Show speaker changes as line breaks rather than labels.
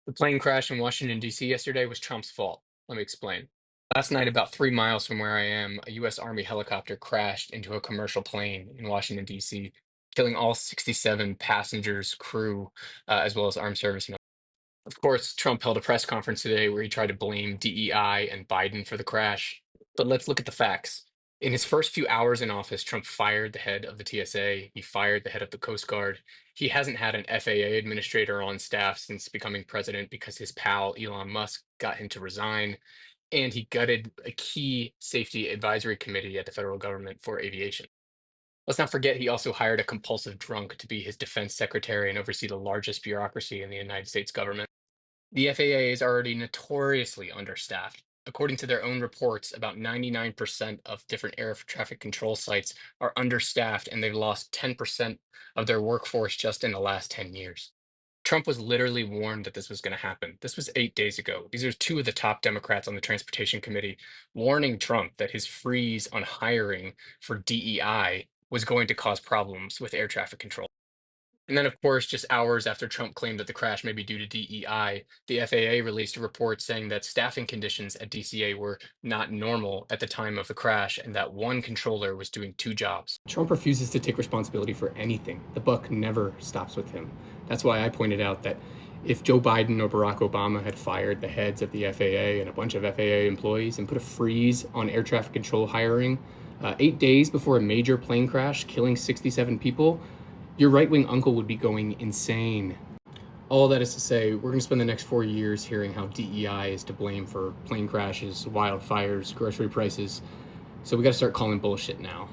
The plane crash in Washington, D.C. yesterday was Trump's fault. Let me explain. Last night, about 3 miles from where I am, a U.S. Army helicopter crashed into a commercial plane in Washington, D.C., killing all 67 passengers, crew, as well as armed servicemen. Of course, Trump held a press conference today where he tried to blame DEI and Biden for the crash. But let's look at the facts. In his first few hours in office, Trump fired the head of the TSA. He fired the head of the Coast Guard. He hasn't had an FAA administrator on staff since becoming president because his pal Elon Musk got him to resign. And he gutted a key safety advisory committee at the federal government for aviation. Let's not forget he also hired a compulsive drunk to be his defense secretary and oversee the largest bureaucracy in the United States government. The FAA is already notoriously understaffed. According to their own reports, about 99% of different air traffic control sites are understaffed, and they've lost 10% of their workforce just in the last 10 years. Trump was literally warned that this was going to happen. This was 8 days ago. These are two of the top Democrats on the Transportation Committee warning Trump that his freeze on hiring for DEI was going to cause problems with air traffic control. And then, of course, just hours after Trump claimed that the crash may be due to DEI, the FAA released a report saying that staffing conditions at DCA were not normal at the time of the crash and that one controller was doing two jobs. Trump refuses to take responsibility for anything. The buck never stops with him. That's why I pointed out that if Joe Biden or Barack Obama had fired the heads of the FAA and a bunch of FAA employees and put a freeze on air traffic control hiring 8 days before a major plane crash killing 67 people, your right-wing uncle would be going insane. All that is to say, we're going to spend the next 4 years hearing how DEI is to blame for plane crashes, wildfires, grocery prices. So we got to start calling bullshit now.